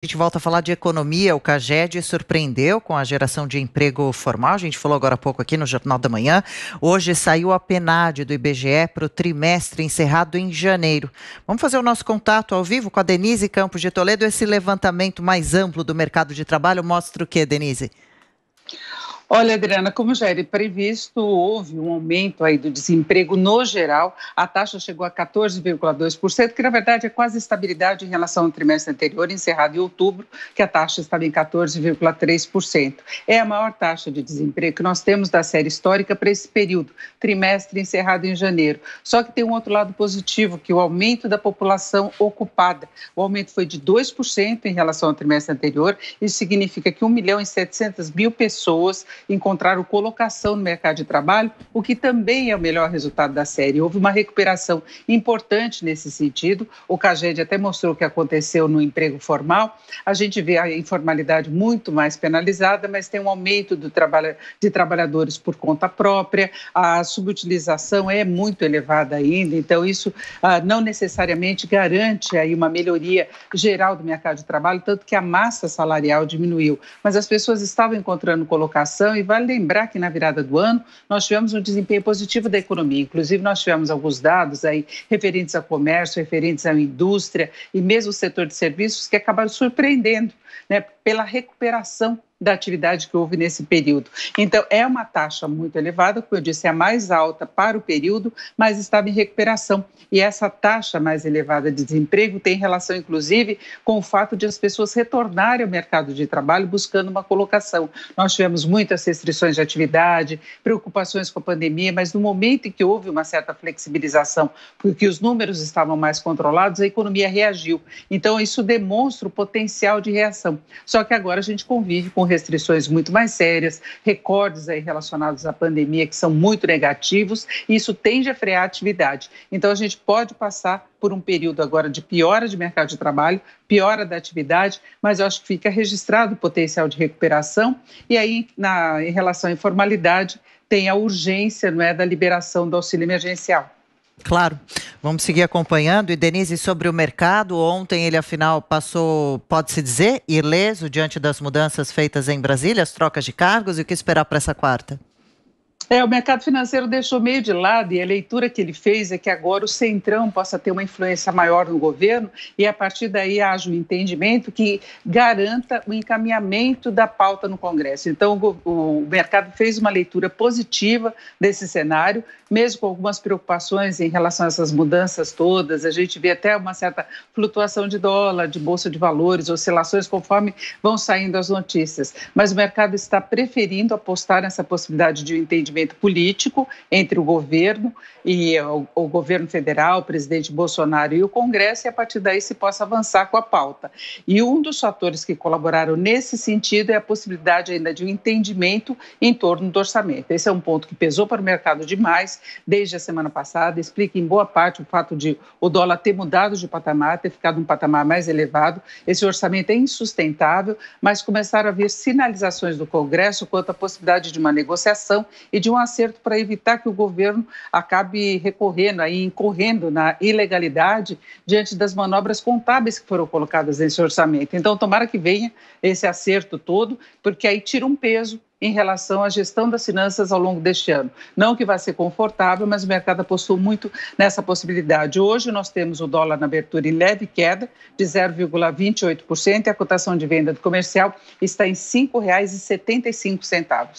A gente volta a falar de economia. O CAGED surpreendeu com a geração de emprego formal. A gente falou agora há pouco aqui no Jornal da Manhã. Hoje saiu a PNAD do IBGE para o trimestre encerrado em janeiro. Vamos fazer o nosso contato ao vivo com a Denise Campos de Toledo. Esse levantamento mais amplo do mercado de trabalho mostra o quê, Denise? Olha, Adriana, como já era previsto, houve um aumento aí do desemprego no geral. A taxa chegou a 14,2%, que na verdade é quase estabilidade em relação ao trimestre anterior, encerrado em outubro, que a taxa estava em 14,3%. É a maior taxa de desemprego que nós temos da série histórica para esse período, trimestre encerrado em janeiro. Só que tem um outro lado positivo, que é o aumento da população ocupada. O aumento foi de 2% em relação ao trimestre anterior. Isso significa que 1.700.000 pessoas encontraram colocação no mercado de trabalho, o que também é o melhor resultado da série. Houve uma recuperação importante nesse sentido. O CAGED até mostrou o que aconteceu no emprego formal. A gente vê a informalidade muito mais penalizada, mas tem um aumento de trabalhadores por conta própria. A subutilização é muito elevada ainda, então isso não necessariamente garante aí uma melhoria geral do mercado de trabalho, tanto que a massa salarial diminuiu. Mas as pessoas estavam encontrando colocação. E vale lembrar que na virada do ano nós tivemos um desempenho positivo da economia. Inclusive nós tivemos alguns dados aí referentes ao comércio, referentes à indústria e mesmo o setor de serviços que acabaram surpreendendo, né, pela recuperação da atividade que houve nesse período. Então, é uma taxa muito elevada, como eu disse, é a mais alta para o período, mas estava em recuperação. E essa taxa mais elevada de desemprego tem relação, inclusive, com o fato de as pessoas retornarem ao mercado de trabalho buscando uma colocação. Nós tivemos muitas restrições de atividade, preocupações com a pandemia, mas no momento em que houve uma certa flexibilização, porque os números estavam mais controlados, a economia reagiu. Então, isso demonstra o potencial de reação. Só que agora a gente convive com restrições muito mais sérias, recordes aí relacionados à pandemia que são muito negativos, e isso tende a frear a atividade. Então, a gente pode passar por um período agora de piora de mercado de trabalho, piora da atividade, mas eu acho que fica registrado o potencial de recuperação, e aí, em relação à informalidade, tem a urgência, não é, da liberação do auxílio emergencial. Claro, vamos seguir acompanhando. E Denise, sobre o mercado, ontem ele afinal passou, pode-se dizer, ileso diante das mudanças feitas em Brasília, as trocas de cargos, e o que esperar para essa quarta? O mercado financeiro deixou meio de lado, e a leitura que ele fez é que agora o Centrão possa ter uma influência maior no governo e a partir daí haja um entendimento que garanta o encaminhamento da pauta no Congresso. Então o mercado fez uma leitura positiva desse cenário, mesmo com algumas preocupações em relação a essas mudanças todas. A gente vê até uma certa flutuação de dólar, de bolsa de valores, oscilações conforme vão saindo as notícias. Mas o mercado está preferindo apostar nessa possibilidade de um entendimento político entre o governo e o governo federal, o presidente Bolsonaro e o Congresso, e a partir daí se possa avançar com a pauta. E um dos fatores que colaboraram nesse sentido é a possibilidade ainda de um entendimento em torno do orçamento. Esse é um ponto que pesou para o mercado demais desde a semana passada, explica em boa parte o fato de o dólar ter mudado de patamar, ter ficado um patamar mais elevado. Esse orçamento é insustentável, mas começaram a haver sinalizações do Congresso quanto à possibilidade de uma negociação e de um acerto para evitar que o governo acabe recorrendo, aí, incorrendo na ilegalidade diante das manobras contábeis que foram colocadas nesse orçamento. Então, tomara que venha esse acerto todo, porque aí tira um peso em relação à gestão das finanças ao longo deste ano. Não que vai ser confortável, mas o mercado apostou muito nessa possibilidade. Hoje nós temos o dólar na abertura em leve queda de 0,28% e a cotação de venda do comercial está em R$ 5,75.